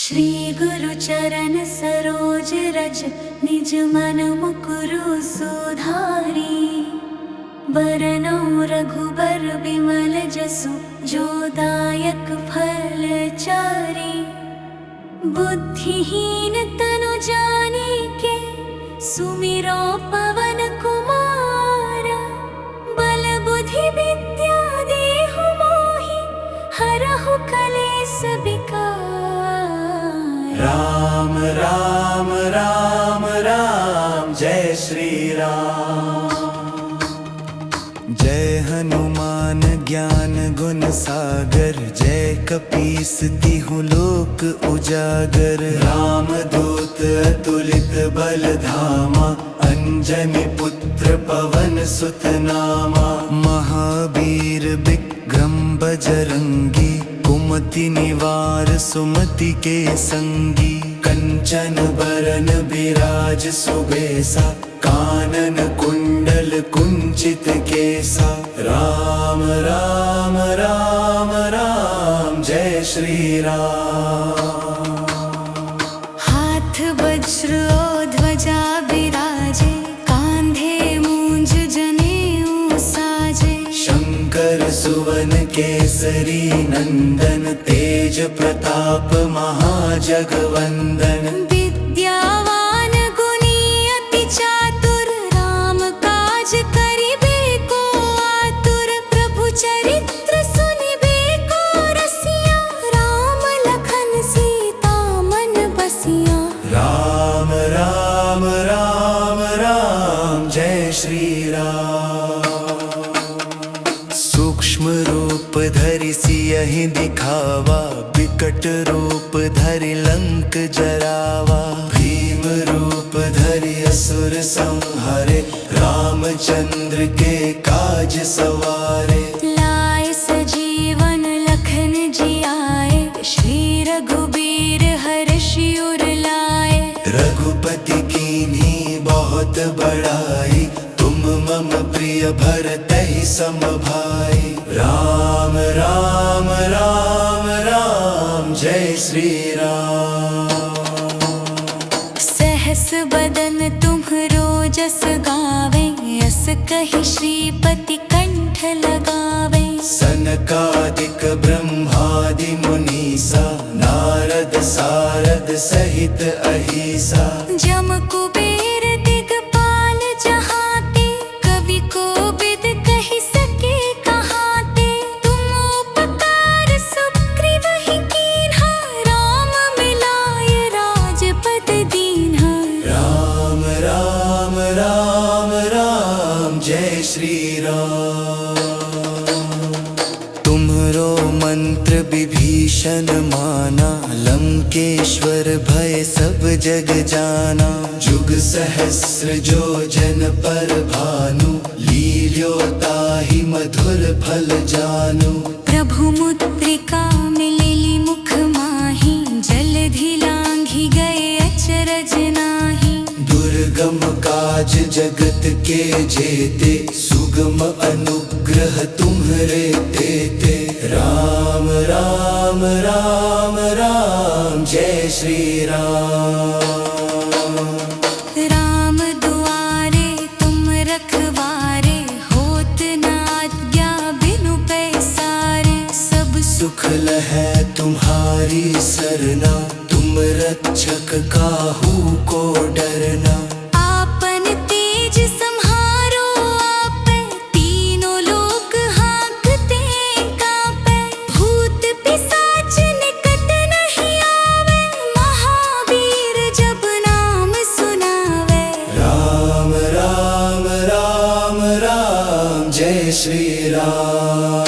श्री गुरु चरण सरोज रज निज मन मुकुरु सुधारी। बरनौ रघुबर बिमल जसु जो दायक फल चारि। बुद्धिहीन तनु जानिके सुमिरो पवन कुमार। बल बुद्धि विद्या देहु मोहि हरहु कलेस विकार। राम राम राम राम जय श्री राम। जय हनुमान ज्ञान गुण सागर। जय कपीस तिहु लोक उजागर। राम दूत अतुलित बल धामा। अंजनी पुत्र पवन सुत नामा। महावीर विक्रम बजरंगी। कुमति निवार सुमति के संगी। कंचन बरन बिराज सुबेसा। कानन कुंडल कुंचित केसा। राम राम राम राम जय श्री राम। हाथ वज्र और ध्वजा बिराजे। कांधे मूंज जनेऊ साजे। शंकर सुवन केसरी नंदन। तेज प्रताप महाजगवंदन। विद्यावान गुणी अति चातुर। राम काज करिबे को आतुर। प्रभु चरित्र सुनिबे को रसिया। राम लखन सीता मन बसिया। राम राम राम राम जय श्री राम। सूक्ष्म रूप धरि सियहि दिखावा। विकट रूप धरि लंक जरावा। भीम रूप धरि असुर संहारे। रामचंद्र के काज सवारे। लाए सजीवन लखन जियाए। श्री रघुबीर हर्षि उर लाए। रघुपति कीन्ही बहुत बड़ाई। तुम मम प्रिय भरतहि सम भाई। राम राम राम राम जय श्री राम। सहस बदन तुम्हरो जस गावे। यस कहि श्रीपति कंठ लगावे। सनकादिक ब्रह्मादि मुनीसा। नारद सारद सहित अहिसा। जम कुबेर दिगपाल जहाते। कवि कोविद कहि सके कहाते। तुम उपकार सुग्रीवहि कीन्हा। राम मिलाय राजपद दीन्हा। राम राम राम राम जय श्री राम। तुम्हरो मंत्र विभीषण माना। लंकेश्वर भय सब जग जाना। जुग सहस्र जो जन पर भानु। लील्यो ताहि मधुर फल जानु। प्रभु मुद्रिका मिलिली मुख माहि। जलधि लांघि गए अचरज नाहि। दुर्गम काज जगत के जेते। सुगम अनुग्रह तुम्हरे तेते। राम राम राम राम जय श्री राम। राम दुआरे तुम रखवारे। होत न आज्ञा बिनु पैसारे। सब सुख लहै तुम्हारी सरना। तुम रक्षक काहू को डरना। आपन तेज सम्हारो आपै। तीनों लोक हाँकते काँपै। भूत पिशाच निकट नहीं आवे। महावीर जब नाम सुनावे। राम राम राम राम जय श्री राम।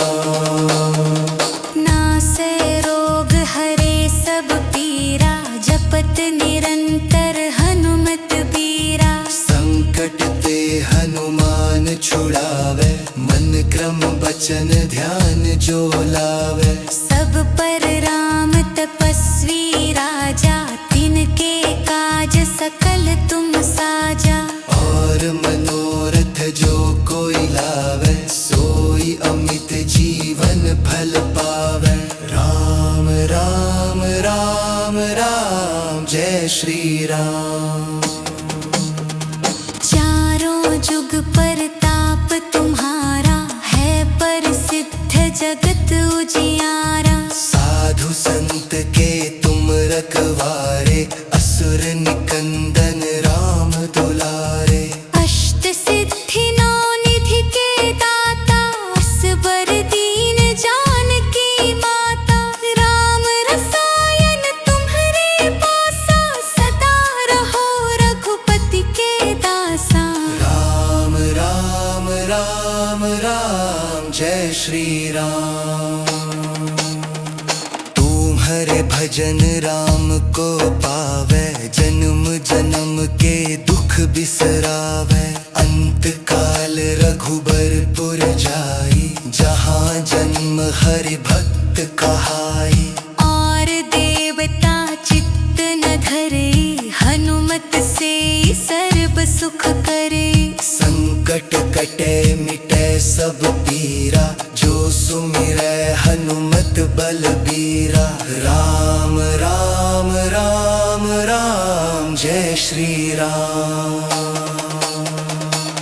नासै रोग हरे सब पीरा। जपत निरंतर हनुमत बीरा। संकट ते हनुमान छुड़ावे। मन क्रम बचन ध्यान जो लावे। सब पर राम तपस्वी राजा। तिनके काज सकल तुम साजा। और मनोरथ जो कोई लावे। सोई अमित जीवन फल पावे। राम राम राम राम श्री राम। चारों जुग परताप तुम्हारा है प्रसिद्ध जगत उजियारा। साधु संत के तुम रखवारे असुर निकंदन राम दुलारे। अष्ट सिद्धि नौ निधि के दाता असबर दीन जानकी माता। राम रसायन तुम्हारे पासा सदा रहो रघुपति के दासा। राम राम राम राम जय श्री राम। तुम्हारे भजन राम को पावे जन्म जन्म के दुख बिसरावे। अंत काल रघुबरपुर जाई जहाँ जन्म हरि भक्त कहाई। और देवता चित्त न धरे हनुमत से सर्व सुख करे। संकट कटे मिटे सब पीरा जो सुमिरै हनुमत बलबीरा। राम राम राम राम जय श्री राम।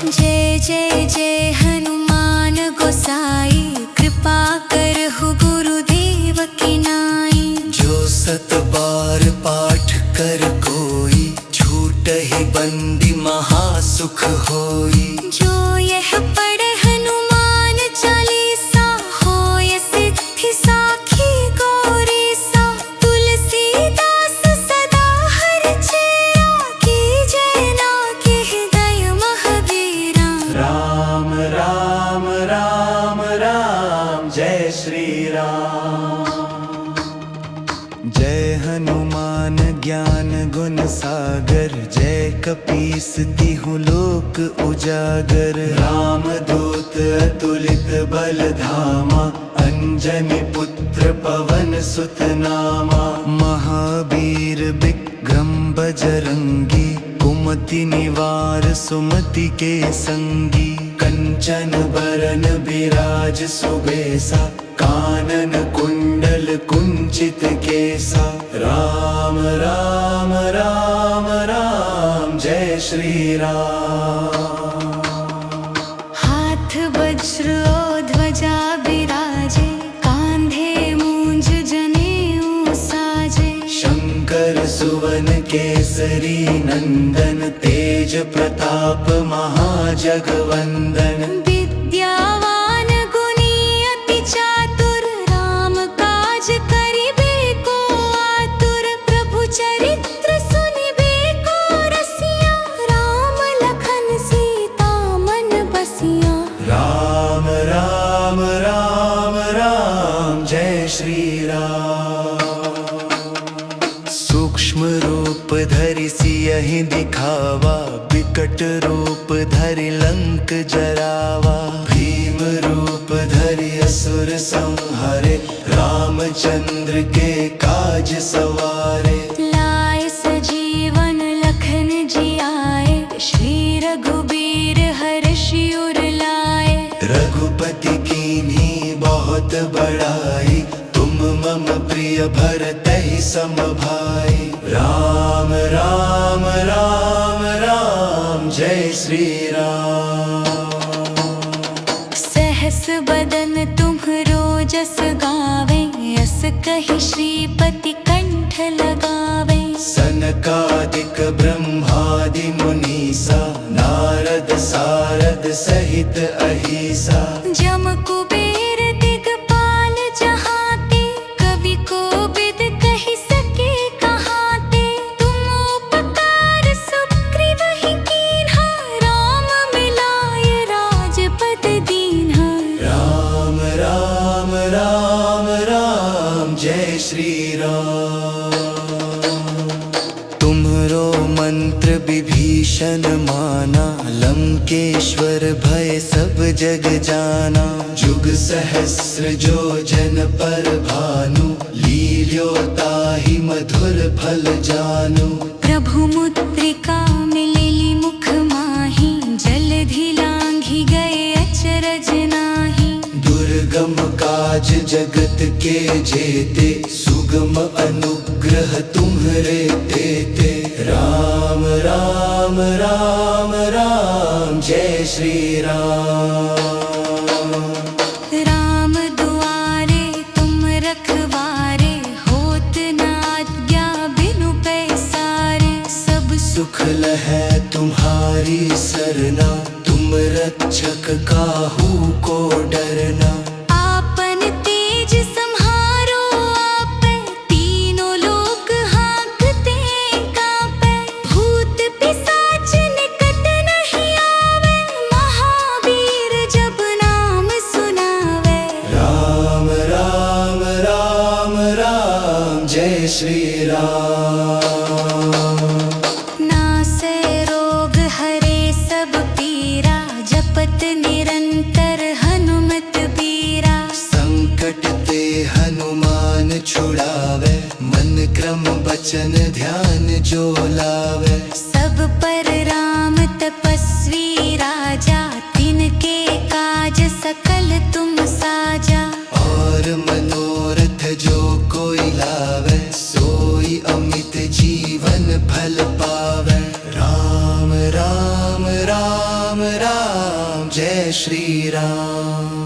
जय जय जय हनुमान गोसाई कृपा करहु गुरुदेव की नाई। जो सत बार पाठ कर कोई छूटहि बंदी महासुख होई। जो यह पढ़े हनुमान चालीसा होय सिद्धि साखी गौरीसा। तुलसीदास सदा हरचेरा कीजय ना हृदय महावीरा। राम राम राम राम जय श्री राम। जय हनुमान ज्ञान गुण सागर जय कपीस तिहु लोक उजागर। राम दूत अतुलित बल धामा अंजनी पुत्र पवन सुत नामा। महावीर विक्रम बजरंगी कुमति निवार सुमति के संगी। कंचन बरन बिराज सुबेसा कानन कुंडल कुंचित केसा। राम राम राम राम जय श्री राम। हाथ वज्र और ध्वजा बिराजे कांधे मूंज जनेऊ साजे। शंकर सुवन केसरी नंदन तेज प्रताप महाजगवंदन। विद्यावान गुणी अति चातुर राम काज करिबे को आतुर। प्रभु चरित्र सुनिबे को रसिया राम लखन सीता मन बसिया। राम राम राम राम जय श्री राम। सूक्ष्म रूप धरि सियहि दिखावा विकट रूप धरि लंक जरावा। भीम रूप धरि असुर संहारे रामचंद्र के काज सवारे। लाए सजीवन लखन जियाए श्री रघुबीर हर्षि उर लाए। रघुपति कीन्ही बहुत बड़ाई तुम मम प्रिय भरतहि सम भाई। राम राम राम राम जय श्री राम। सहस बदन तुम्हरो जस गावे यस कहि श्रीपति कंठ लगावे। सनकादिक ब्रह्मादि मुनीसा नारद सारद सहित अहिसा। जम कुबेर दिगपाल जहाते कवि कोविद कहि सके कहाते। तुम उपकार सुग्रीवहि कीन्हा राम मिलाय राजपद दीन्हा। राम राम राम राम जय श्री राम। तुम्हरो मंत्र विभीषण माना लंकेश्वर भय सब जग जाना। जुग सहस्र जो जन पर भानु लील्यो ताहि मधुर फल जानु। प्रभु मुद्रिका मिलिली मुख माहि जलधि लांघि गए अचरज नाही। दुर्गम काज जगत के जेते सुगम अनुग्रह तुम्हरे तेते। राम जय श्री राम। राम दुआरे तुम रखवारे, होत न आज्ञा बिनु पैसारे। सब सुख लहै तुम्हारी सरना, तुम रक्षक काहू को डरना। आपन तेज सम्हारो आपै, तीनों लोक हाँकते काँपै। भूत पिशाच निकट नहीं आवे, महावीर जब नाम सुनावे। राम राम राम राम जय श्री राम। नासै रोग हरे सब पीरा, जपत निरंतर हनुमत बीरा। संकट ते हनुमान छुड़ावे, मन क्रम बचन ध्यान जो लावे। सब पर राम तपस्वी राजा, तिनके काज सकल तुम साजा। और मनोरथ जो कोई लावे, सोई अमित जीवन फल पावे। राम राम राम राम जय श्री राम।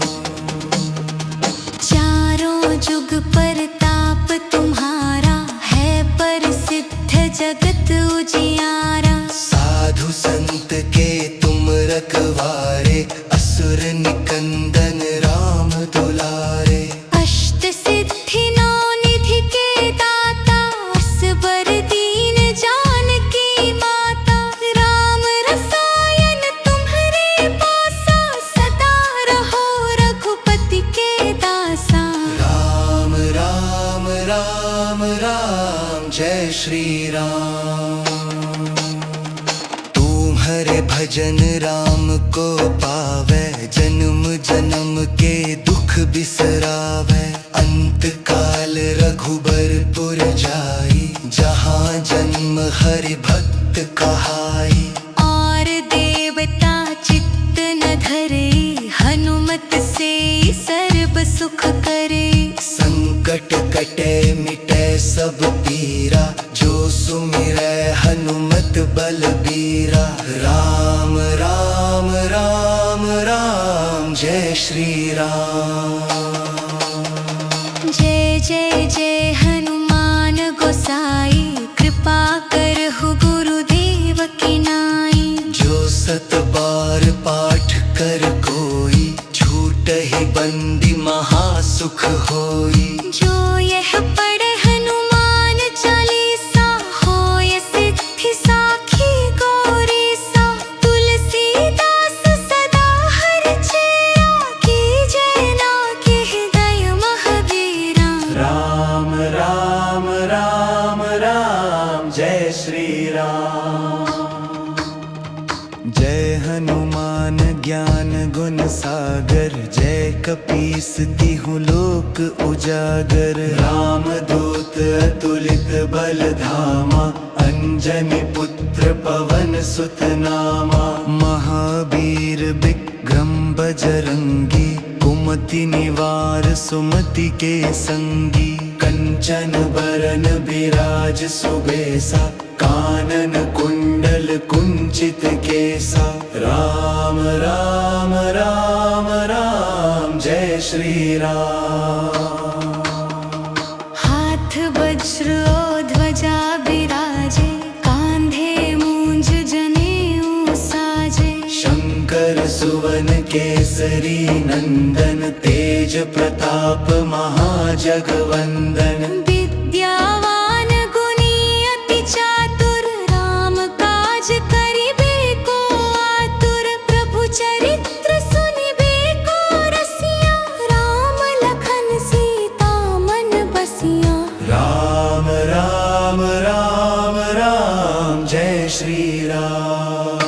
चारों जुग परताप तुम्हारा, है प्रसिद्ध जगत उजियारा। साधु संत के तुम रखवारे, असुर निकंदन राम दुलारे। अष्ट सिद्धि नौ निधि के दाता, असबर दीन जानकी माता। राम रसायन तुम्हारे पासा, सदा रहो रघुपति के दासा। राम राम राम राम जय श्री राम। तुम्हारे भजन राम को पावे, जन्म जन्म के दुख बिसरावे। अंत काल रघुबरपुर जाई, जहाँ जन्म हरि भक्त कहाई। और देवता चित्त न धरे, हनुमत से सर्व सुख करे। संकट कटे मिटे सब पीरा, जो सुमिरै हनुमत बलबीरा। राम राम राम राम जय श्री राम। जय जय जय हनुमान गोसाई, कृपा करहु गुरुदेव की नाई। जो सत बार पाठ कर कोई, छूटहि बंदी महासुख होई। जो यह पढ़े हनुमान चालीसा, होय सिद्धि साखी गौरी सा। तुलसीदास सदा हरिचेरा, कीजय नाकि हृदय महावीरा। राम राम राम राम जय श्री राम। जय हनुमान ज्ञान गुण सागर, जय कपीस तिहु लोक उजागर। राम दूत अतुलित बल धामा, अंजनी पुत्र पवन सुत नामा। महावीर विक्रम बजरंगी, कुमति निवार सुमति के संगी। कंचन बरन बिराज सुबेसा, कानन कुंडल कुंचित केसा। राम राम राम राम जय श्री राम। हाथ वज्र और ध्वजा बिराजे, कांधे मूंज जनेऊ साजे। शंकर सुवन केसरी नंदन, तेज प्रताप महाजगवंदन। विद्यावान गुणी अति चातुर, राम काज करिबे को आतुर। प्रभु चरित्र सुनिबे को रसिया, राम लखन सीता मन बसिया। राम राम राम राम जय श्री राम।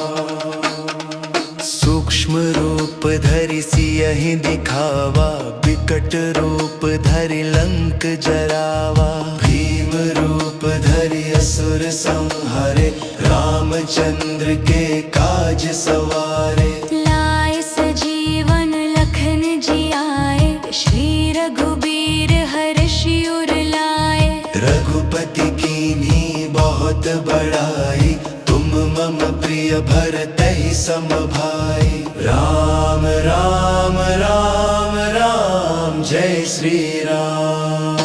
सूक्ष्म रूप धरि सियहि दिखावा, विकट रूप धरि लंक जरावा। भीम रूप धरि असुर संहारे, रामचंद्र के काज सवारे। लाए सजीवन लखन जियाए, श्री रघुबीर हर्षि उर लाए। रघुपति कीन्ही बहुत बड़ाई, तुम मम प्रिय भरतहि सम भाई। राम राम राम राम जय श्री राम।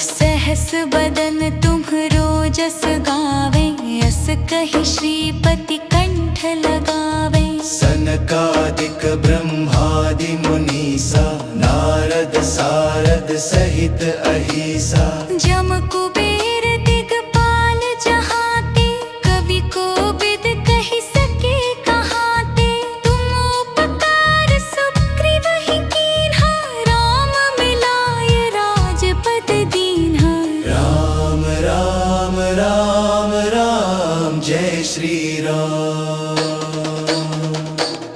सहस बदन तुम्हरो जस गावे, अस कहि श्रीपति कंठ लगावे। सनकादिक ब्रह्मादि मुनीसा, नारद सारद सहित अहिसा। जम कुबेर दिगपाल जहाते, कवि कोविद कहि सके कहाते। तुम उपकार सुग्रीवहि कीन्हा, राम मिलाय राजपद दीन्हा। राम राम राम राम जय श्री राम।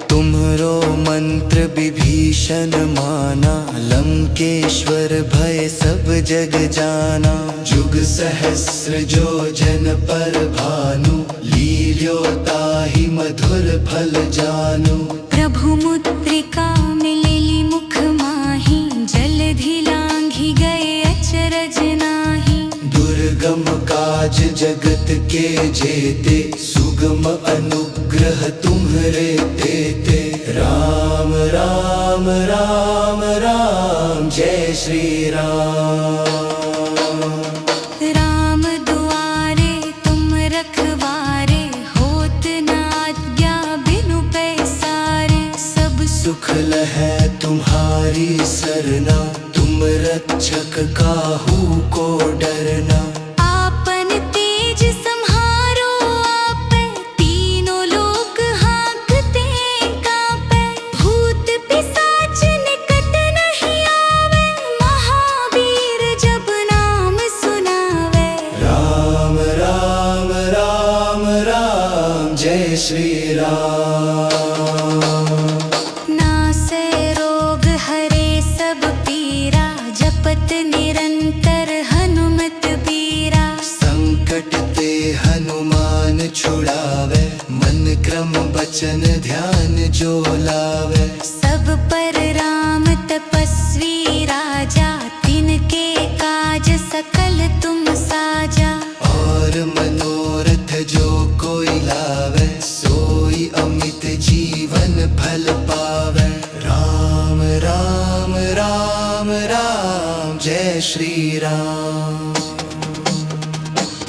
तुम्हरो मंत्र विभीषण माना, लंकेश्वर भय सब जग जाना। जुग सहस्र जो जन पर भानु, लील्यो ताहि मधुर फल जानु। प्रभु मुद्रिका मिलेली मुख माहि, जलधि लांघि गए अचरज नाहि। दुर्गम काज जगत के जेते, सुगम अनुग्रह तुम्हरे तेते। राम राम राम राम जय श्री राम। राम दुआरे तुम रखवारे, होत न आज्ञा बिनु पैसारे। सब सुख लहै तुम्हारी सरना, तुम रक्षक काहू को डरना। आपन तेज सम्हारो आपै, तीनों लोक हाँकते काँपै। भूत पिशाच निकट नहीं आवे, महावीर जब नाम सुनावे। राम राम राम राम जय श्री राम। नासै रोग हरे सब पीरा, जपत निरंतर हनुमत बीरा। संकट ते हनुमान छुड़ावे, मन क्रम बचन ध्यान जो लावे। सब पर राम तपस्वी राजा, तिनके काज सकल तुम साजा। और मनोरथ जो कोई लावे, सोई अमित जीवन फल पावे। राम राम राम राम जय श्री राम।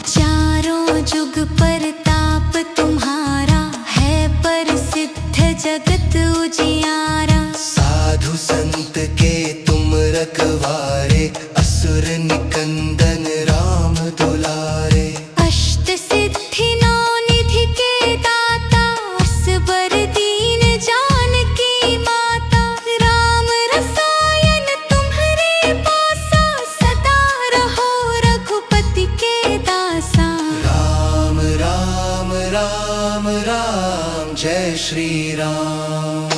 चारों जुग परताप तुम्हारा, है प्रसिद्ध जगत उजियारा। साधु संत के तुम रखवारे, असुर निकंदन राम दुलारे। अष्ट सिद्धि नौ निधि के दाता, असबर दीन जानकी माता। राम रसायन तुम्हरे पासा, सदा रहो रघुपति के दासा। राम राम राम राम जय श्री राम।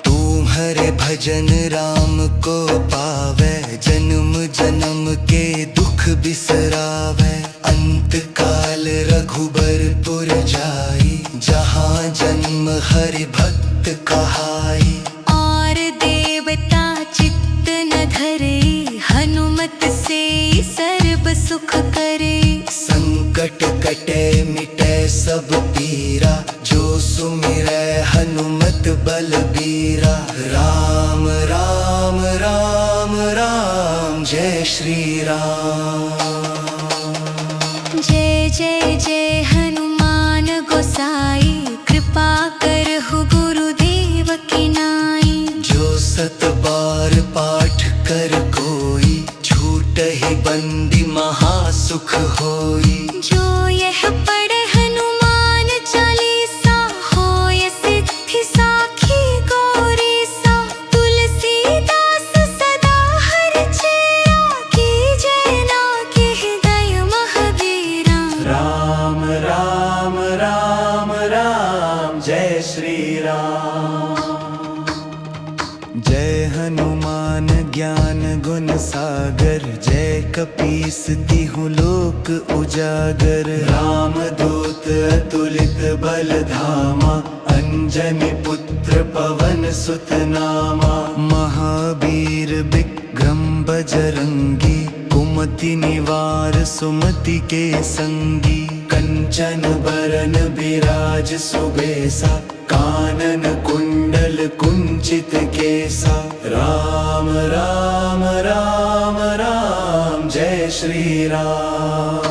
तुम्हारे भजन राम को पावे, जन्म जन्म के दुख बिसरावे। अंत काल रघुबरपुर जाई, जहाँ जन्म हरि भक्त कहाई। और देवता चित्त न धरे, हनुमत से सर्व सुख करे। संकट कटे मिटे सब पीरा, जो सुमिरै हनुमत बलबीरा। राम राम राम राम जय श्री राम। जय जय जय हनुमान गोसाई, कृपा करहु गुरुदेव की नाई। जो सत बार पाठ कर कोई, छूटहि बंदी महासुख होई। जो यह पढ़े हनुमान चालीसा, होय सिद्धि साखी गौरीसा। तुलसीदास सदा हरिचेरा, कीजय नाकि हृदय महावीरा। राम राम राम राम जय श्री राम। जय हनुमान ज्ञान गुण सागर, जय कपीस तिहु लोक उजागर। राम दूत अतुलित बल धामा, अंजनी पुत्र पवन सुत नामा। महावीर विक्रम बजरंगी, कुमति निवार सुमति के संगी। कंचन बरन बिराज सुबेसा, कानन कुंडल कुंचित केसा। राम राम राम राम जय श्री राम।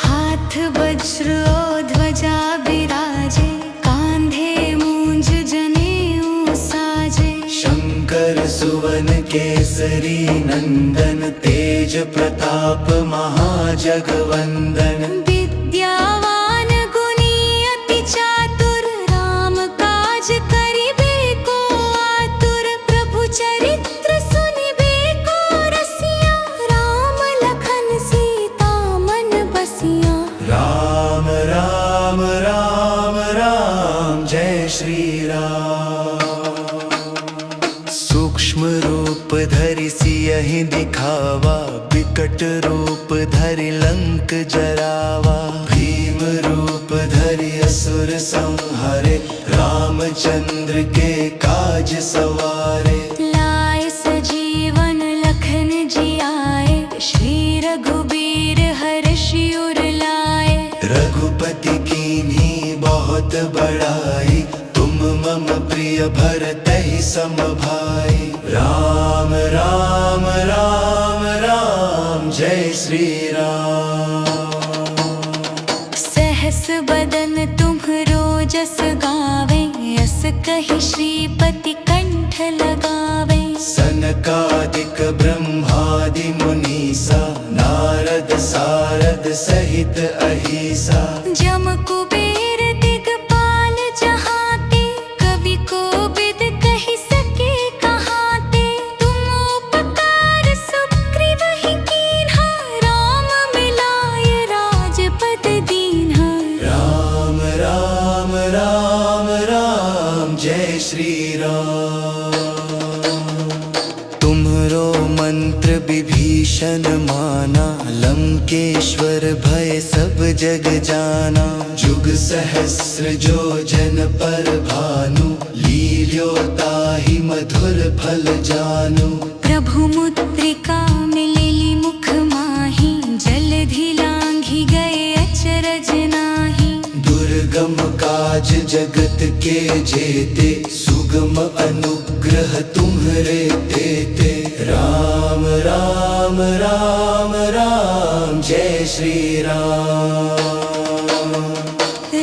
हाथ वज्र और ध्वजा बिराजे, कांधे मूंज जनेऊ साजे। शंकर सुवन केसरी नंदन, तेज प्रताप महाजगवंदन। विद्यावान गुणी अति चातुर, राम काज करिबे को आतुर। प्रभु चरित्र सुनिबे को रसिया, राम लखन सीता मन बसिया। राम राम राम राम जय श्री राम। सूक्ष्म रूप धरि सियहि दिखावा, विकट रूप धरि लंक जरावा। भीम रूप धरि असुर संहारे, रामचंद्र के काज सवारे। लाए सजीवन लखन जियाए, श्री रघुबीर हर्षि उर लाए। रघुपति कीन्ही बहुत बड़ाई, तुम मम प्रिय भरतहि सम भाई। राम राम राम राम जय श्री राम। सहस बदन तुम्हरो जस गावे, यस कहि श्रीपति कंठ लगावे। सनकादिक ब्रह्मादि मुनीसा, नारद सारद सहित अहिसा। जम कुबेर दिगपाल जहाते, कवि कोविद कहि सके कहाते। तुम उपकार सुग्रीव ही कीन्हा, राम मिलाय राजपद दीन्हा। राम राम राम राम जय श्री राम। तुम्हरो मंत्र विभीषण माना, लंकेश्वर भय सब जग जाना। जुग सहस्र जो जन पर भानु, लील्यो ताहि मधुर फल जानु। प्रभु मुद्रिका मिलिली मुख माहि, जलधि लांघि गए अचरज नाहि। दुर्गम काज जगत के जेते, सुगम अनुग्रह तुम्हरे तेते। राम राम राम राम जय श्री राम।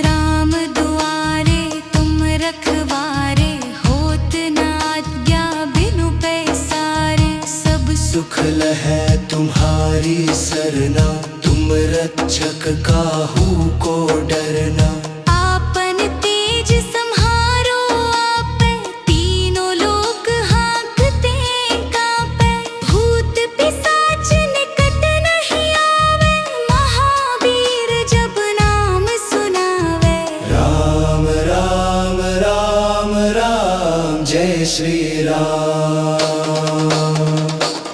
राम दुआरे तुम रखवारे, होत न आज्ञा बिनु पैसारे। सब सुख लहै तुम्हारी सरना, तुम रक्षक काहू को डरना। आपन तेज सम्हारो आपै, तीनों लोक हाँकते काँपै। भूत पिशाच निकट नहीं आवे, महावीर जब नाम सुनावे। राम राम राम राम जय श्री राम।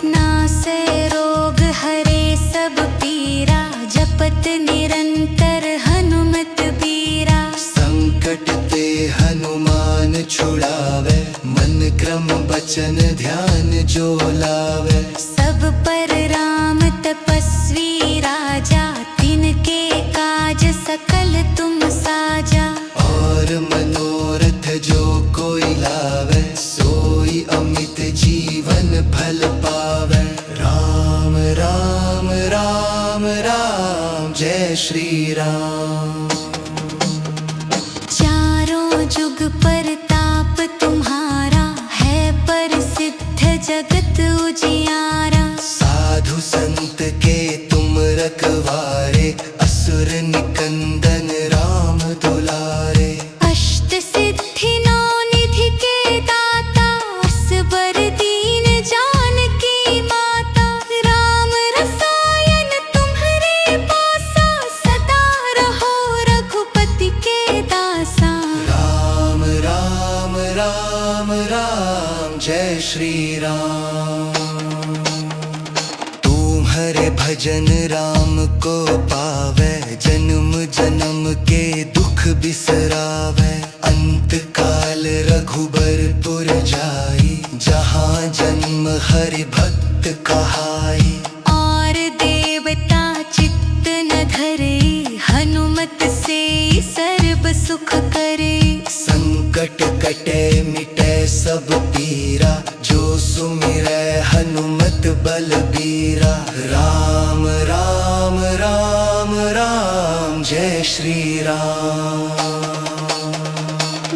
नासै रोग हरे सब पीरा, जपत निरंतर हनुमत बीरा। संकट ते हनुमान छुड़ावे, मन क्रम बचन ध्यान जो लावे। सब पर राम तपस्वी राजा, तिनके काज सकल तुम साजा। और मनोरथ जो कोई लावे, सोई अमित जीवन फल पावे। राम राम राम राम जय श्री राम। चारों जुग परताप तुम्हारा, है प्रसिद्ध जगत उजियारा। साधु संत के तुम रखवारे, असुर निकंदन राम दुलारे। अष्ट सिद्धि नौ निधि के दाता, असबर दीन जानकी माता। राम रसायन तुम्हरे पासा, सदा रहो रघुपति के दासा। राम राम राम राम जय श्री राम। तुम्हारे भजन राम को पावे, जन्म जन्म के दुख बिसरावे। अंत काल रघुबरपुर जाई, जहाँ जन्म हरि भक्त कहाई। और देवता चित्त न धरे, सब पीरा, जो सुमिरै हनुमत बलबीरा। राम राम राम राम जय श्री राम।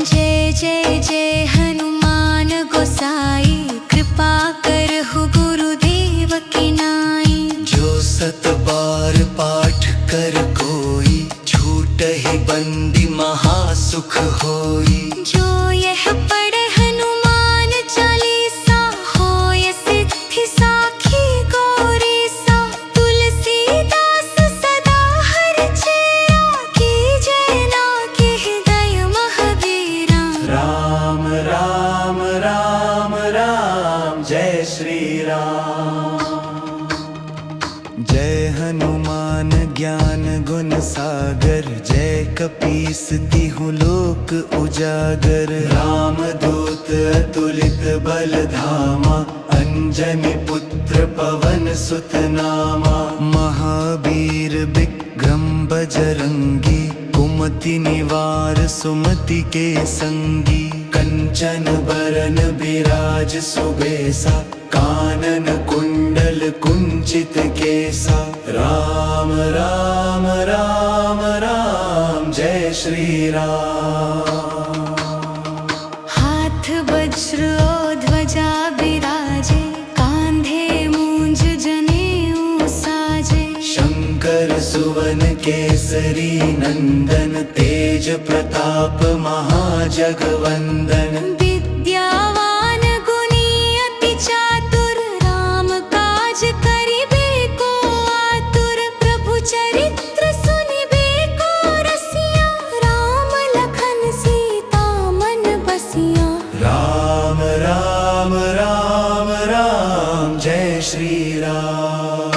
जय जय जय हनुमान गोसाई, कृपा करहु गुरुदेव की नाई। जो सत बार पाठ कर कोई, छूटहि बंदी महासुख होई। जो यह पढ़े हनुमान चालीसा, होय सिद्धि साखी गौरीसा। तुलसीदास सदा हरिचेरा, कीजय नाथ हृदय महावीरा। राम राम राम राम जय श्री राम। जय हनुमान ज्ञान गुण सागर, जय कपीस तिहु लोक उजागर। राम दूत अतुलित बल धामा, अंजनी पुत्र पवन सुत नामा। महावीर विक्रम बजरंगी, कुमति निवार सुमति के संगी। कंचन बरन बिराज सुबेसा, कानन कुंडल कुंचित केसा। राम राम राम राम जय श्री राम। हाथ वज्र और ध्वजा बिराजे, कांधे मूंज जनेऊ साजे। शंकर सुवन केसरी नंदन, तेज प्रताप महाजगवंदन। विद्यावान गुणी अति चातुर, राम काज करिबे को आतुर। प्रभु चरित्र सुनिबे को रसिया, राम लखन सीता मन बसिया। राम राम राम राम जय श्री राम।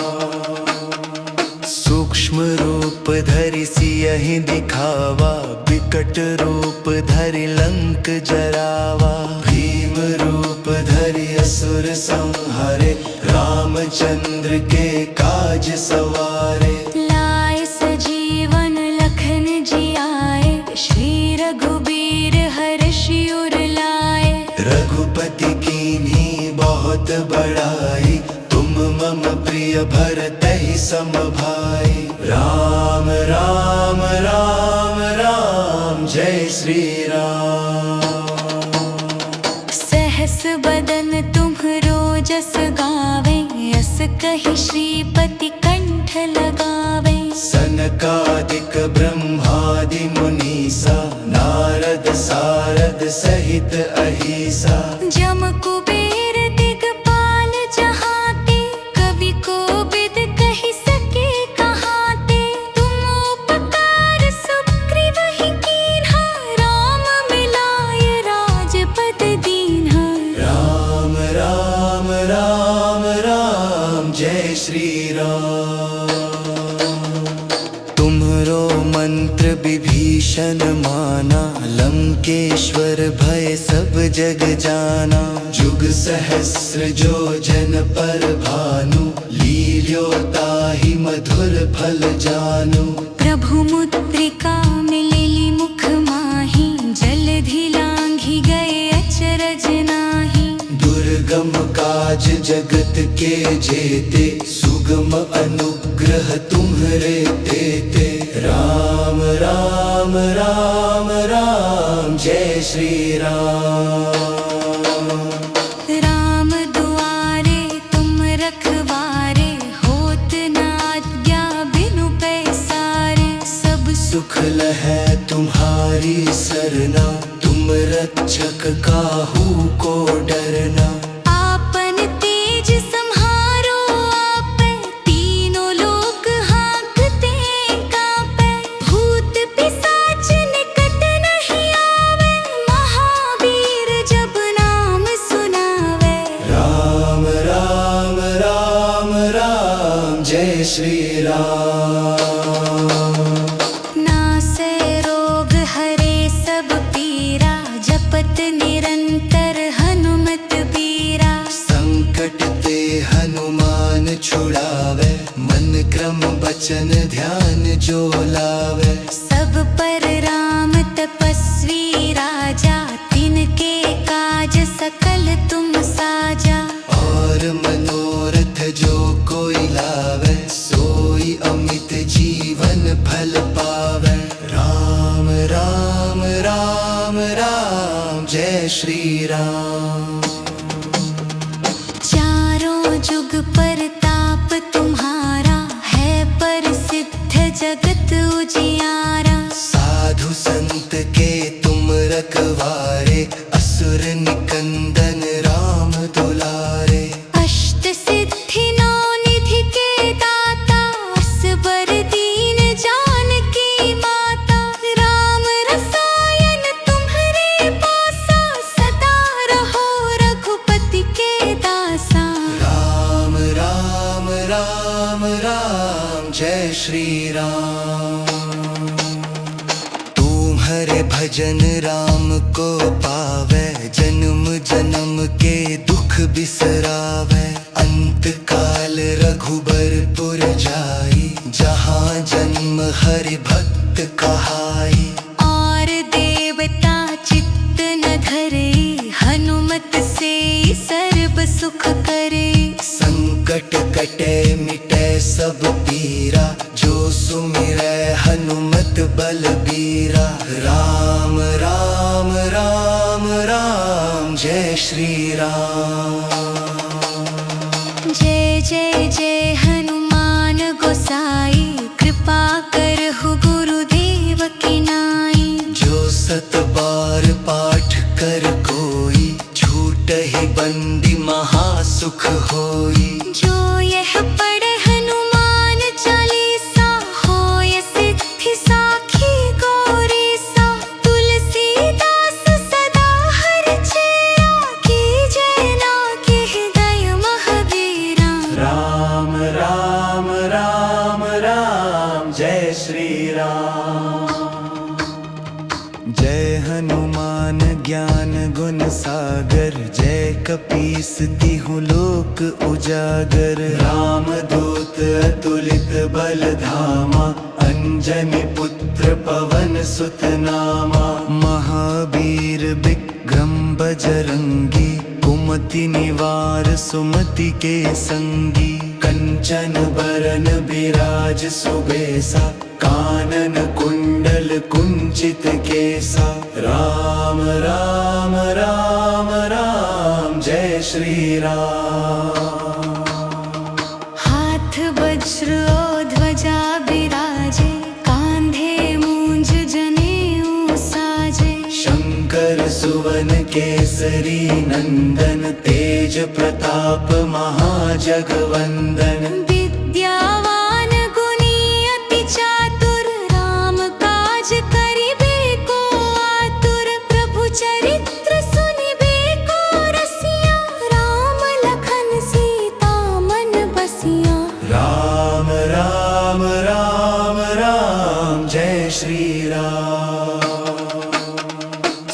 सूक्ष्म रूप धरि सियहि दिखावा, विकट रूप धरि लंक जरावा। भीम रूप धरि असुर संहारे, रामचंद्र के काज सवारे। लाए सजीवन लखन जियाए, श्री रघुबीर हर्षि उर लाए। रघुपति कीन्ही बहुत बड़ाई, तुम मम प्रिय भरतहि सम भाई। राम राम राम राम जय श्री राम। सहस बदन तुम्हरो जस गावे, यस कहि श्रीपति कंठ लगावे। सनकादिक ब्रह्मादि मुनीसा, नारद सारद सहित अहिसा। जम कुबेर दिगपाल जहाते, कवि कोविद कहि सके कहाते। तुम उपकार सुग्रीवहि कीन्हा, राम मिलाय राजपद दीन्हा। राम राम राम राम जय श्री राम। तुम्हरो मंत्र विभीषण माना, लंकेश्वर भय सब जग जाना। जुग सहस्र जो जन पर भानु, लील्यो ताहि मधुर फल जानु। प्रभु मुद्रिका मिलिली मुख माहि, जलधि लांघि गए अचरज नाहि। दुर्गम काज जगत के जेते, सुगम अनुग्रह तुम्हरे तेते। राम राम राम राम जय श्री राम। राम दुआरे तुम रखवारे, होत न आज्ञा बिनु पैसारे। सब सुख लहै तुम्हारी सरना, तुम रक्षक काहू को डरना। आपन तेज सम्हारो आपै, तीनों लोक हाँकते काँपै। भूत पिशाच निकट नहीं आवे, महावीर जब नाम सुनावे। राम राम राम राम जय श्री राम। नासै रोग हरे सब पीरा, जपत निरंतर हनुमत बीरा। संकट ते हनुमान छुड़ावे, मन क्रम बचन ध्यान जो लावे। सब पर राम तपस्वी राजा, तिनके काज प्रताप तुम्हारा है प्रसिद्ध जगत उजियारा। साधु संत के तुम रखवारे, असुर निकंदन राम दुलारे। अष्ट सिद्धि नौ निधि के दाता, असबर दीन जानकी माता। राम रसायन तुम्हारे पासा, सदा रहो रघुपति के दासा। राम राम राम राम जय श्री राम। तुम्हारे भजन राम को पावे, जन्म जन्म के दुख बिसरावे। अंत काल रघुबरपुर जाई, जहाँ जन्म हरि भक्त कहाई। और देवता चित्त न धरे, हनुमत से सर्व सुख करे। संकट कटे मिटे सब पीरा, जो सुमिरै हनुमत बलबीरा। राम राम राम राम जय श्री राम। जय जय जय हनुमान गोसाई, कृपा करहु गुरुदेव की नाई। जो सत बार पाठ कर कोई, छूटहि बंदी महासुख होई। जो यह पढ़े हनुमान चालीसा, होय सिद्धि साखी गौरीसा। तुलसीदास सदा हरिचेरा, कीजय नाहि हृदय महावीरा। राम राम राम राम जय श्री राम। जय हनुमान ज्ञान गुण सागर, जय कपीस तिहु लोक उजागर। राम दूत अतुलित बल धामा, अंजनी पुत्र पवन सुत नामा। महावीर विक्रम बजरंगी, कुमति निवार सुमति के संगी। कंचन बरन बिराज सुबेसा, कानन कुंडल कुंचित केसा। राम राम राम राम जय श्री राम। हाथ वज्र और ध्वजा बिराजे, कांधे मूंज जनेऊ साजे। शंकर सुवन केसरी नंदन, तेज प्रताप महाजगवंदन। विद्यावान गुणी अति चातुर, राम काज करिबे को आतुर। प्रभु चरित्र सुनिबे को रसिया, राम लखन सीता मन बसिया। राम राम राम राम जय श्री राम।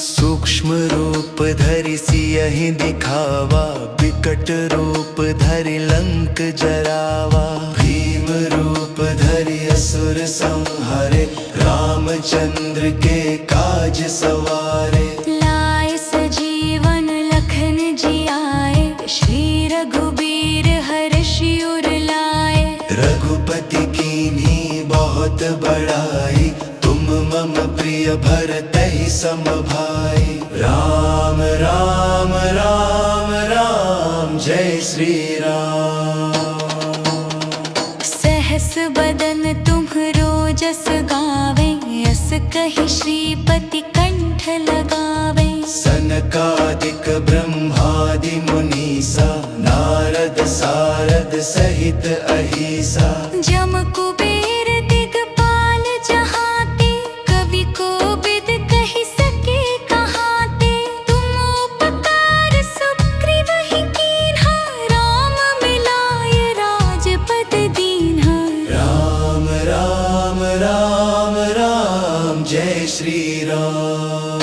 सूक्ष्म रूप धरि सियहि दिखावा, विकट रूप धरि लंक जरावा। भीम रूप धरि असुर संहारे, रामचंद्र के काज सवारे। लाए सजीवन लखन जियाए, श्री रघुबीर हर्षि उर लाए। रघुपति कीन्ही बहुत बड़ाई, तुम मम प्रिय भरतहि सम भाई। राम राम राम राम जय श्री राम। सहस बदन तुम्हरो जस गावे, यस कहि श्रीपति कंठ लगावे। सनकादिक ब्रह्मादि मुनीसा, नारद सारद सहित अहिसा। जम कुबेर दिगपाल जहाते, कवि कोविद कहि सके कहाते। तुम उपकार सुग्रीवहि कीन्हा, राम मिलाय राजपद दीन्हा। राम राम राम राम जय श्री राम।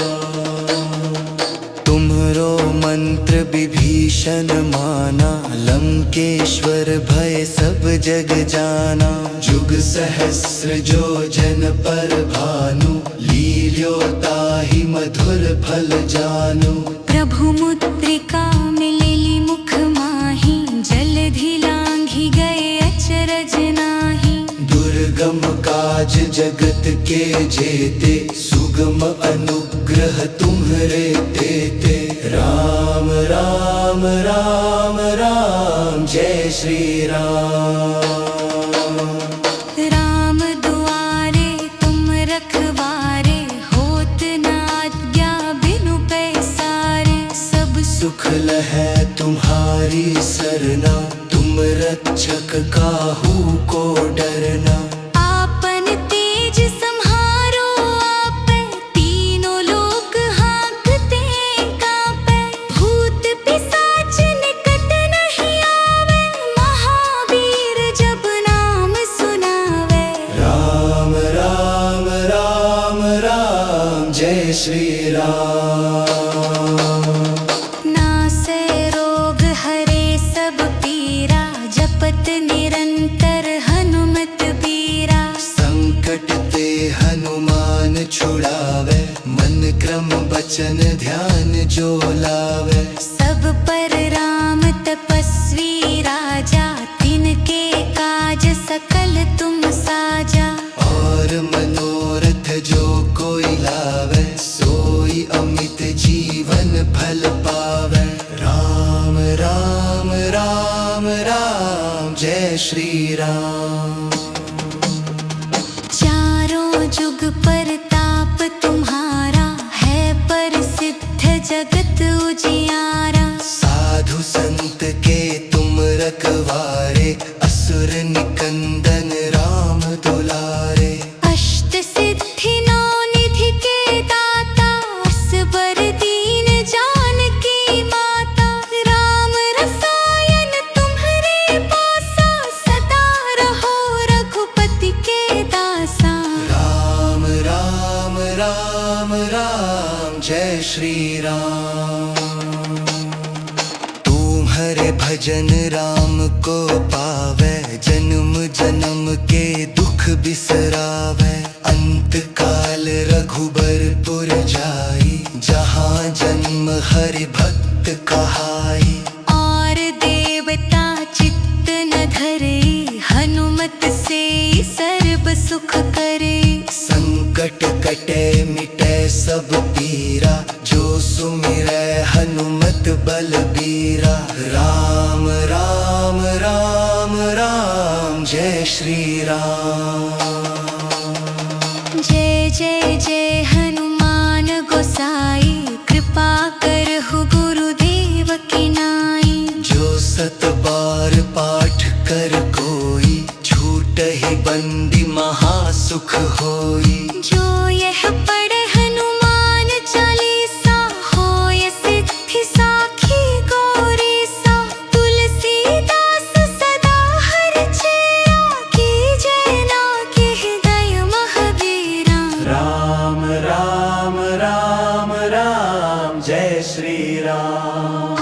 तुम्हरो मंत्र विभीषण माना, लंकेश्वर भय सब जग जाना। जुग सहस्र जो जन पर भानु, लील्यो ताहि मधुर फल जानु। प्रभु मुद्रिका मिलिली मुख माहि, जलधि लांघि गए अचरज नाही। दुर्गम काज जगत के जेते, सुगम अनुग्रह तुम्हरे तेते। राम राम राम राम राम जय श्री राम। राम दुआरे तुम रखवारे, होत न आज्ञा बिनु पैसारे। सब सुख लहै तुम्हारी सरना, तुम रक्षक काहू को डरना। आपन तेज सम्हारो आपै, तीनों लोक हाँकते काँपै। भूत पिशाच निकट नहीं आवे, महावीर जब नाम सुनावे। राम राम राम राम जय श्री राम। नासै रोग हरे सब पीरा, जपत निरंतर हनुमत बीरा। संकट ते हनुमान छुड़ावे, मन क्रम बचन ध्यान जो लावे। सब पर राम तपस्वी राजा, तिनके काज सकल तुम साजा। और मनोरथ जो कोई लावे, सोई अमित जीवन फल पावे। राम राम राम राम जय श्री राम। चारों जुग परताप तुम्हारा, है प्रसिद्ध जगत उजियारा। साधु संत के तुम रखवारे, असुर निकंदन राम दुलारे। अष्ट सिद्धि नौ निधि के दाता, असबर दीन जानकी माता। राम रसायन तुम्हरे पासा, सदा रहो रघुपति के दासा। राम राम राम राम जय श्री राम। तुम्हारे भजन राम को पावे, जन्म जन्म के दुख बिसरावे। अंत काल रघुबरपुर जाई, जहाँ जन्म हरि भक्त कहाई। और देवता चित्त न धरे, हनुमत से सर्व सुख करे। संकट कटे मिटे सब पीरा, जो सुमिरै हनुमत बलबीरा। राम राम राम राम जय श्री राम। जय जय जय हनुमान गोसाई, कृपा करहु गुरुदेव की नाई। जो सत बार पाठ कर कोई, छूटहि बंदी महासुख होई। जो यह पढ़े हनुमान चालीसा, होय सिद्धि साखी गौरीसा। तुलसीदास सदा हरिचेरा, कीजय नाथ हृदय महावीरा। राम राम राम राम जय श्री राम।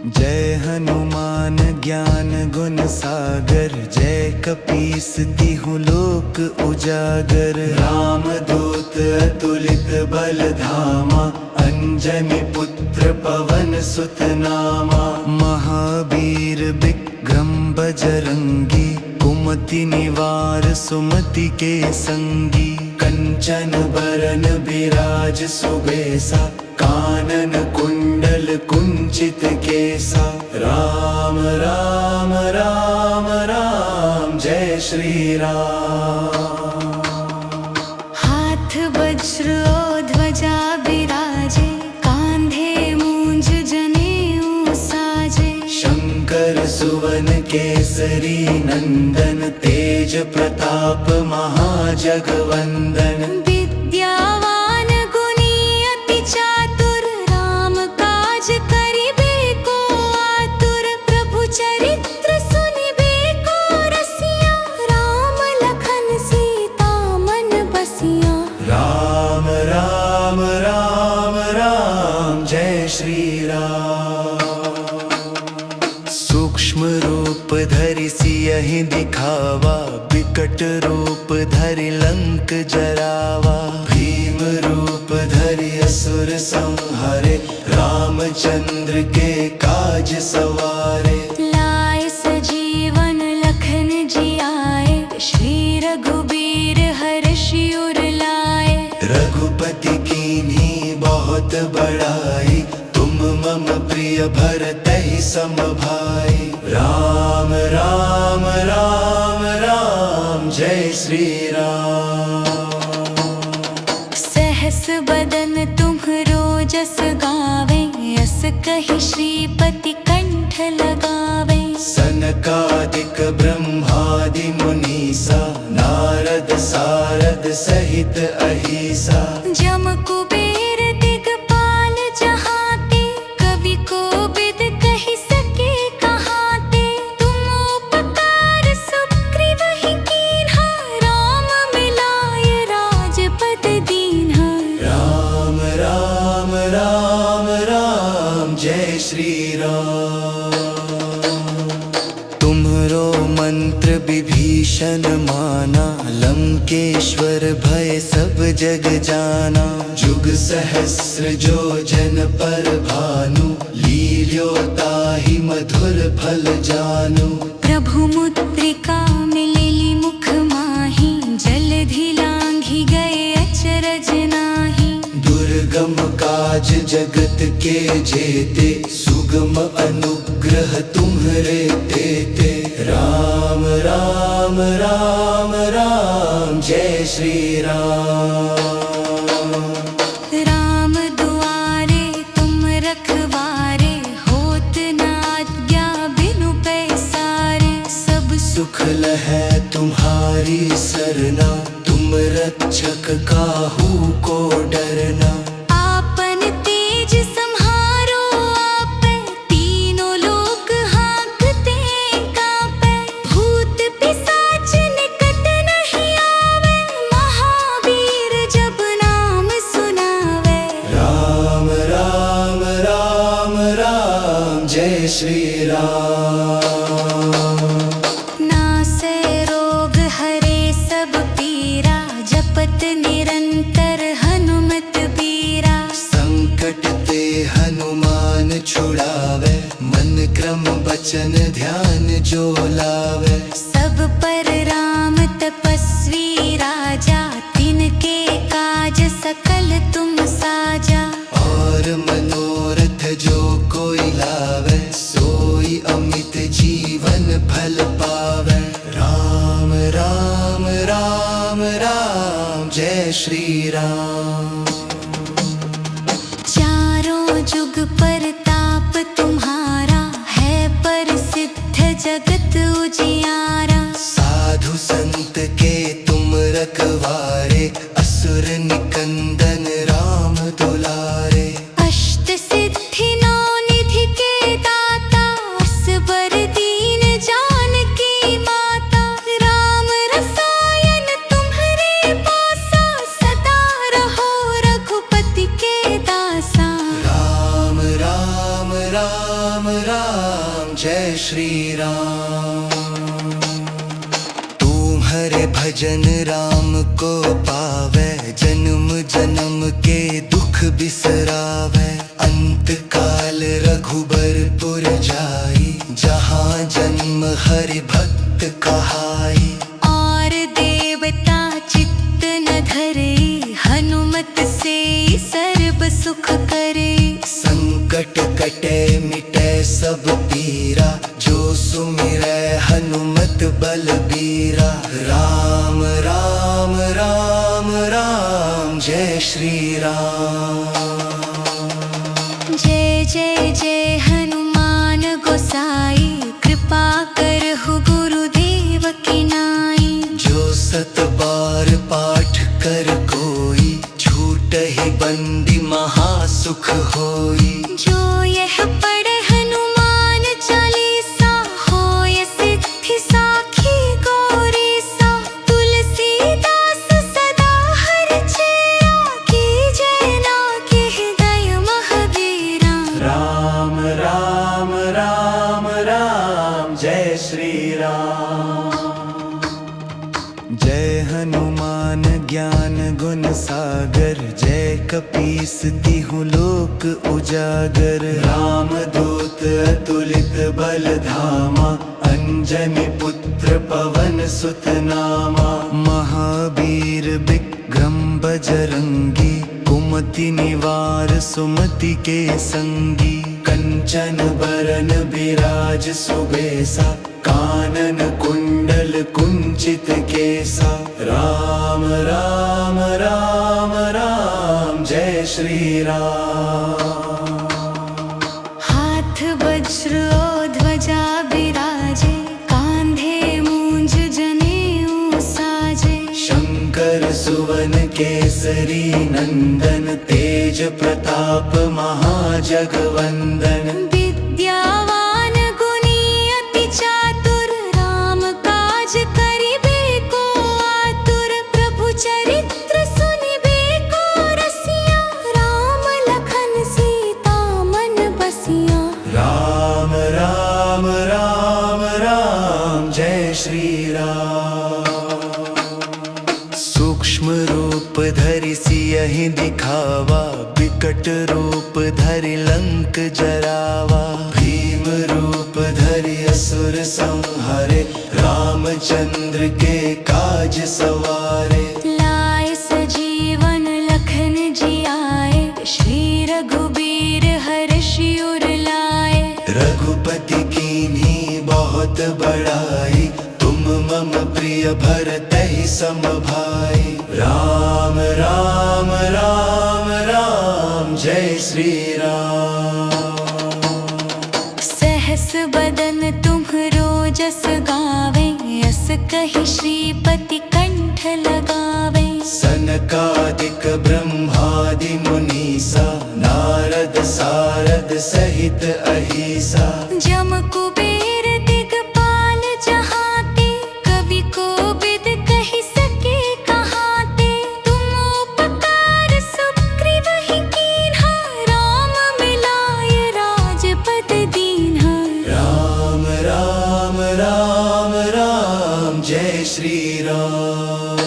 जय हनुमान ज्ञान गुण सागर, जय कपीस तिहु लोक उजागर। राम दूत अतुलित बल धामा, अंजनी पुत्र पवन सुत नामा। महावीर विक्रम बजरंगी, कुमति निवार सुमति के संगी। कंचन बरन बिराज सुबेसा, कानन कुंडल कुंचित केसा। राम राम राम राम जय श्री राम। हाथ वज्र और ध्वजा बिराजे, कांधे मूंज जनेऊ साजे। शंकर सुवन केसरी नंदन, तेज प्रताप महाजगवंदन। विद्यावान गुणी अति चातुर, राम काज करिबे को आतुर। प्रभु चरित्र सुनिबे को रसिया, राम लखन सीता मन बसिया। राम राम राम राम जय श्री राम। सूक्ष्म रूप धरि सियहि दिखावा, विकट रूप धरि लंक जरावा। भीम रूप धरि असुर संहारे, रामचंद्र के काज सवारे। लाए सजीवन लखन जियाए, श्री रघुबीर हर्षि उर लाए। रघुपति कीन्ही बहुत बड़ाई, तुम मम प्रिय प्रिय भरतहि सम भाई। राम राम राम राम जय श्री राम। सहस बदन तुम्हरो जस गावे, यस कहि श्रीपति कंठ लगावे। सनकादिक ब्रह्मादि मुनीसा, नारद सारद सहित अहिसा। जम कुबेर दिगपाल जहाते, कवि कोविद कहि सके कहाते। तुम उपकार सुग्रीवहि कीन्हा, राम मिलाय राजपद दीन्हा। राम राम राम राम जय श्री राम। तुम्हरो मंत्र विभीषण माना, लंकेश्वर भय सब जग जाना। जुग सहस्र जो जन पर भानु, लील्यो ताहि मधुर फल जानु। प्रभु मुद्रिका मिलिली मुख माहि, जलधि लांघि गए अचरज नाहि। दुर्गम काज जगत के जेते, सुगम अनुग्रह तुम्हरे तेते। राम राम राम राम जय श्री राम। राम दुआरे तुम रखवारे, होत न आज्ञा बिनु पैसारे। सब सुख लहै तुम्हारी सरना, तुम रक्षक काहू को डरना। आपन तेज सम्हारो आपै, तीनों लोक हाँकते काँपै। भूत पिशाच निकट नहीं आवे, महावीर जब नाम सुनावे। राम राम राम राम जय श्री राम। नासै रोग हरे सब पीरा, जपत निरंतर हनुमत बीरा। संकट ते हनुमान छुड़ावे, मन क्रम बचन ध्यान जो लावे। सब पर राम तपस्वी राजा, तिनके काज सकल तुम साजा। और मनोरथ जो कोई लावे, सोई अमित जीवन फल पावे। राम राम राम राम जय श्री राम। चारों जुग परताप तुम्हारा, है प्रसिद्ध जगत उजियारा। साधु संत के तुम रखवारे, असुर निकंदन राम दुलारे। अष्ट सिद्धि नौ निधि के दाता, असबर दीन जानकी माता। राम रसायन तुम्हरे पासा, सदा रहो रघुपति के दासा। राम राम राम राम जय श्री राम। तुम्हारे भजन राम को पावे, जन्म जन्म के दुख बिसरावे। अंत काल रघुबरपुर जाई, जहाँ जन्म हरि भक्त कहाई। और देवता चित्त न धरे, हनुमत से सर्व सुख करे। संकट कटे मिटे सब पीरा, जो सुमिरै हनुमत बलबीरा। राम राम राम राम जय श्री राम। जय जय जय हनुमान गोसाई, कृपा करहु गुरुदेव की नाई। जो सत बार पाठ कर कोई, छूटहि बंदी महासुख होई। जो यह पढ़े हनुमान चालीसा, होय सिद्धि साखी गौरी सा। तुलसीदास सदा हरिचेरा, कीजय नाकि हृदय महावीरा। राम राम राम राम जय श्री राम। जय हनुमान ज्ञान गुण सागर, जय कपीस तिहु लोक उजागर। राम दूत अतुलित बल धामा, अंजनी पुत्र पवन सुत नामा। महावीर विक्रम बजरंगी, कुमति निवार सुमति के संगी। कंचन बरन बिराज सुबेसा, कानन कुंडल कुंचित केसा। राम राम राम राम जय श्री राम। हाथ वज्र और ध्वजा बिराजे, कांधे मूंज जनेऊ साजे। शंकर सुवन केसरी नंदन, तेज प्रताप महाजगवंदन। विद्यावान गुणी अति चातुर, राम काज करिबे को आतुर। प्रभु चरित्र सुनिबे को रसिया, राम लखन सीता मन बसिया। राम राम राम राम जय श्री राम। सूक्ष्म रूप धरि सियहि दिखावा, विकट रूप धरि लंक जरावा। भीम रूप धरि असुर संहारे, रामचंद्र के काज सवारे। लाए सजीवन लखन जियाए, श्री रघुबीर हर्षि उर लाए। रघुपति कीन्ही बहुत बड़ाई, तुम मम प्रिय भरतहि सम भाई। राम राम राम राम जय श्री राम। सहस बदन तुम्हरो जस गावे, यस कहि श्रीपति कंठ लगावे। सनकादिक ब्रह्मादि मुनीसा, नारद सारद सहित अहिसा। जम कुबेर दिगपाल जहाते, कवि कोविद कहि सके कहाते। तुम उपकार सुग्रीवहि कीन्हा, राम मिलाय राजपद दीन्हा। राम राम राम राम जय श्री राम।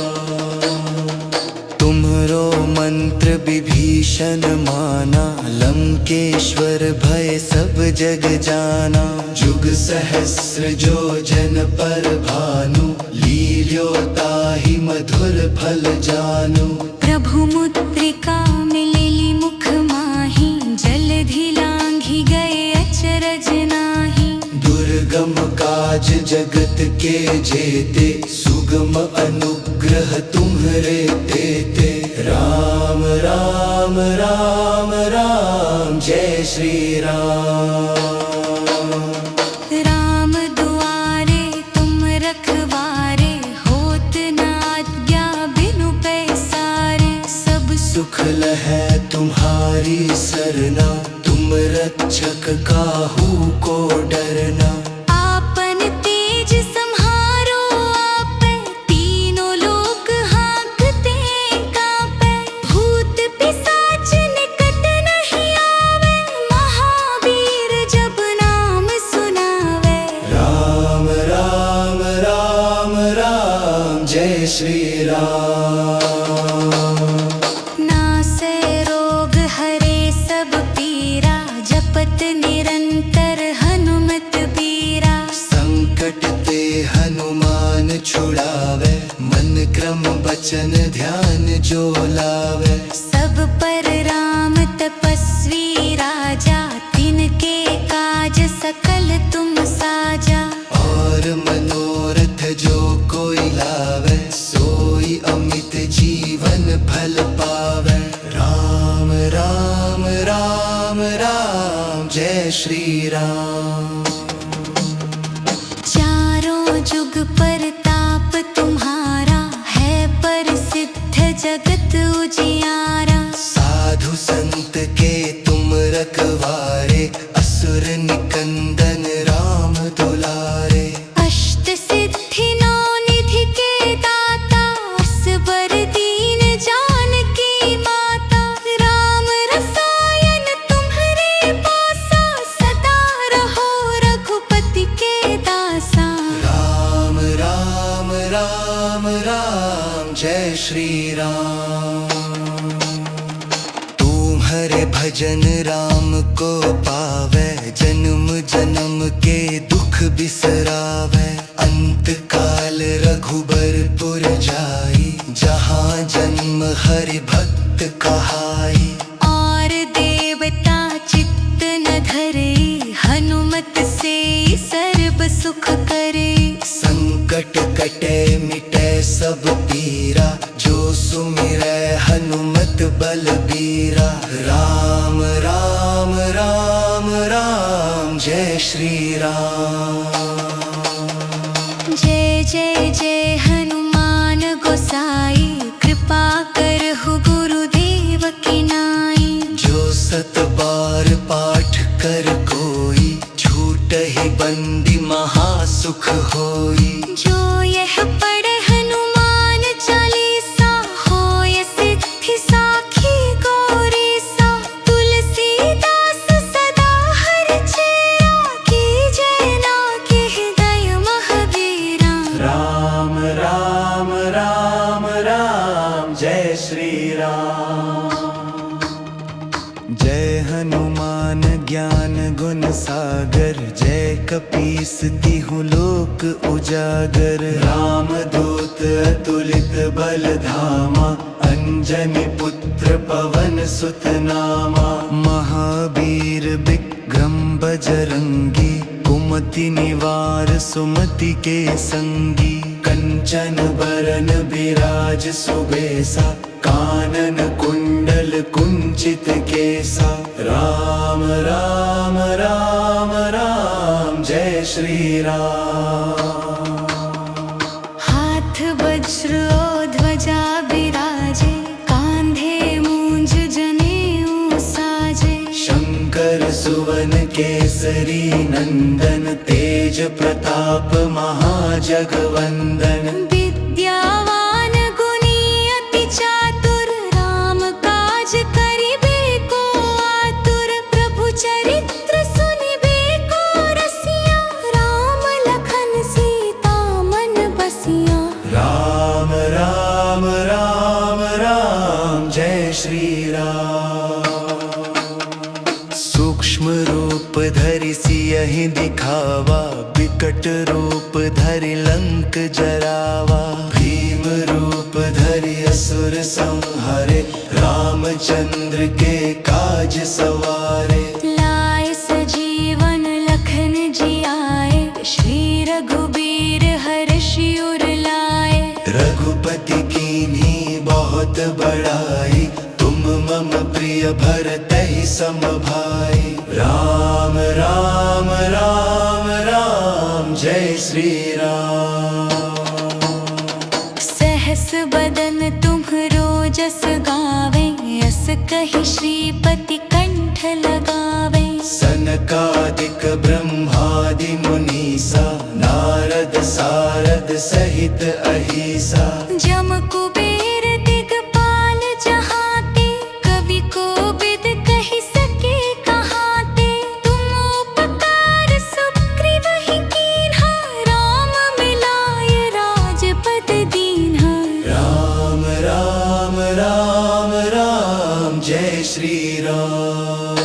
तुम्हरो मंत्र विभीषण माना, लंकेश्वर भय सब जग जाना। जुग सहस्र जो जन पर भानु, लील्यो ताहि मधुर फल जानु। प्रभु मुद्रिका मिलेली मुख माहि, जलधि लांघि गए अचरज नाही। दुर्गम काज जगत के जेते, सुगम अनुग्रह तुम्हरे तेते। राम राम राम राम जय श्री राम। राम दुआरे तुम रखवारे, होत न आज्ञा बिनु पैसारे। सब सुख लहै तुम्हारी सरना, तुम रक्षक काहू को डरना। आपन तेज सम्हारो आपै, तीनों लोक हाँकते काँपै। भूत पिशाच निकट नहीं आवे, महावीर जब नाम सुनावे। राम राम राम राम जय श्री राम। नासै रोग हरे सब पीरा, जपत निरंतर हनुमत बीरा। संकट ते हनुमान छुड़ावे, मन क्रम बचन ध्यान जो लावे। सब पर राम तपस्वी राजा, तिनके काज सकल तुम साजा। और मनोरथ जो कोई लावे, सोई अमित जीवन फल पावे। राम राम राम राम जय श्री राम। चारों जुग परताप तुम्हारा, है प्रसिद्ध जगत उजियारा। साधु संत के तुम रखवारे, असुर निकंदन राम दुलारे। अष्ट सिद्धि नौ निधि के दाता, असबर दीन जानकी माता। राम रसायन तुम्हरे पासा, सदा रहो रघुपति के दासा। राम राम राम राम जय श्री राम। तुम्हारे भजन राम को पावे, जन्म जन्म के दुख बिसरावे। अंत काल रघुबरपुर जाई, जहाँ जन्म हरि भक्त कहाई। और देवता चित्त न धर कटे मिटे सब पीरा, जो सुमिरै हनुमत बलबीरा। राम राम राम राम जय श्री राम। जय जय जय हनुमान गोसाई, कृपा करहु गुरुदेव की नाई। जो सत बार पाठ कर कोई, छूटहि बंदी महासुख होई। जो यह पढ़े हनुमान चालीसा, होय सिद्धि साखी गौरीसा। तुलसीदास सदा हरिचेरा, कीजय ना के हृदय महावीरा। राम राम राम राम जय श्री राम। जय हनुमान ज्ञान गुण सागर, जय कपीस तिहु लोक उजागर। राम दूत अतुलित बल धामा, अंजनी पुत्र पवन सुत नामा। महावीर विक्रम बजरंगी, कुमति निवार सुमति के संगी। कंचन बरन बिराज सुबेसा, कानन कुंडल कुंचित केसा। राम राम राम राम जय श्री राम। हाथ वज्र और ध्वजा बिराजे, कांधे मूंज जनेऊ साजे। शंकर सुवन केसरी नंदन, तेज प्रताप महाजगवंदन। विद्यावान गुणी अति चातुर, राम काज करिबे को आतुर। प्रभु चरित्र सुनिबे को रसिया, राम लखन सीता मन बसिया। राम राम राम राम जय श्री राम। सूक्ष्म रूप धरि सियहि दिखावा, विकट रूप धरि लंक जरावा। भीम रूप धरि असुर संहारे, रामचंद्र के काज सवारे। लाए सजीवन लखन जियाए, श्री रघुबीर हर्षि उर लाए। रघुपति कीन्ही बहुत बड़ाई, तुम मम प्रिय भरतहि सम भाई। राम राम राम राम जय श्री राम। सहस बदन तुम्हरो जस गावे, यस कहि श्रीपति कंठ लगावे। सनकादिक ब्रह्मादि मुनीसा, नारद सारद सहित अहिसा। जम कुबेर दिगपाल जहाते, कवि कोविद कहि सके कहाते। तुम उपकार सुग्रीव ही कीन्हा, राम मिलाय राजपद दीन्हा। राम राम राम राम जय श्री राम।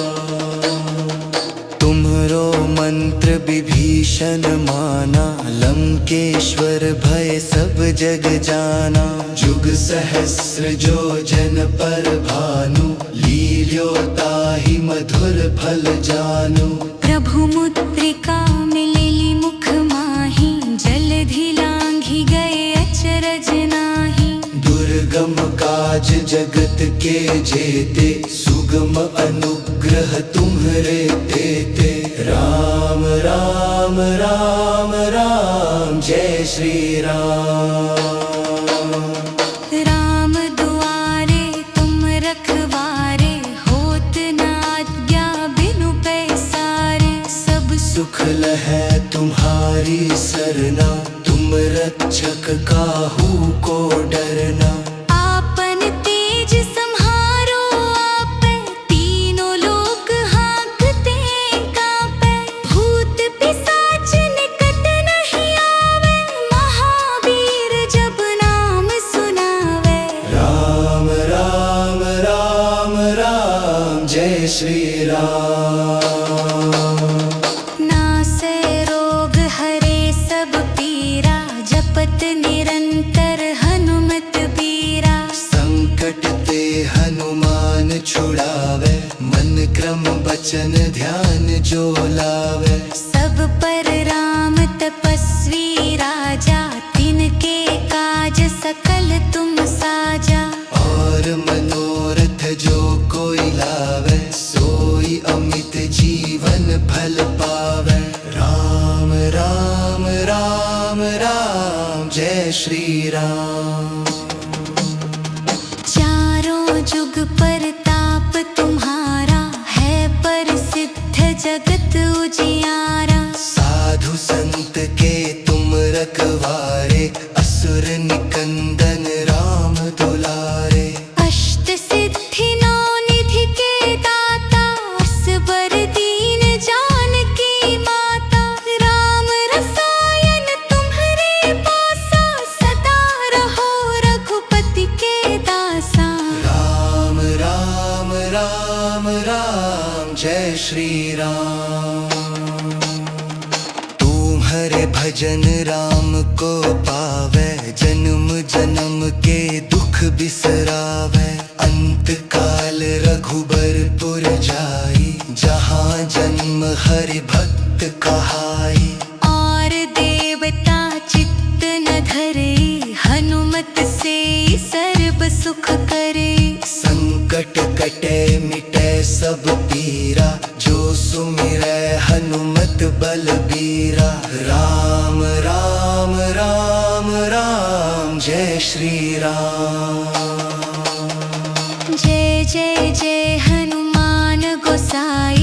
तुम्हरो मंत्र विभीषण माना, लंकेश्वर भय सब जग जाना। जुग सहस्र जो जन पर भानु, लील्यो ताहि मधुर फल जानु। प्रभु मुद्रिका मिलिली मुख माहि, जलधि लांघि गए अचरज नाही। दुर्गम काज जगत के जेते, सुगम अनुग्रह तुम्हरे तेते। राम राम राम राम जय श्री राम। राम दुआरे तुम रखवारे, होत न आज्ञा बिनु पैसारे। सब सुख लहै तुम्हारी सरना, तुम रक्षक काहू को डरना। आपन तेज सम्हारो आपै, तीनों लोक हाँकते काँपै। भूत पिशाच निकट नहीं आवे, महावीर जब नाम सुनावे। राम राम राम राम जय श्री राम। नासै रोग हरे सब पीरा, जपत निरंतर हनुमत बीरा। संकट ते हनुमान छुड़ावे, मन क्रम बचन ध्यान जो लावे। सब पर राम तपस्वी राजा, तिन राम राम जय श्री राम। चारों जुग परताप तुम्हारा है प्रसिद्ध जगत उजियारा। साधु संत के तुम रखवारे असुर निकंदन राम दुलारे। अष्ट सिद्धि नौ निधि के दाता असबर दीन जानकी माता। राम रसायन तुम्हारे पासा सदा रहो रघुपति के दासा। राम राम राम राम जय श्री राम। तुम्हारे भजन राम को पावे जन्म जन्म के दुख बिसरावे। अंत काल रघुबरपुर जाई जहाँ जन्म हरि भक्त कहाई। और देवता चित्त न धरे हनुमत से सर्व सुख करे। संकट कटे मिटे सब पीरा जो सुमिरै हनुमत बलबीरा। राम राम राम राम जय श्री राम। जय जय जय हनुमान गोसाई।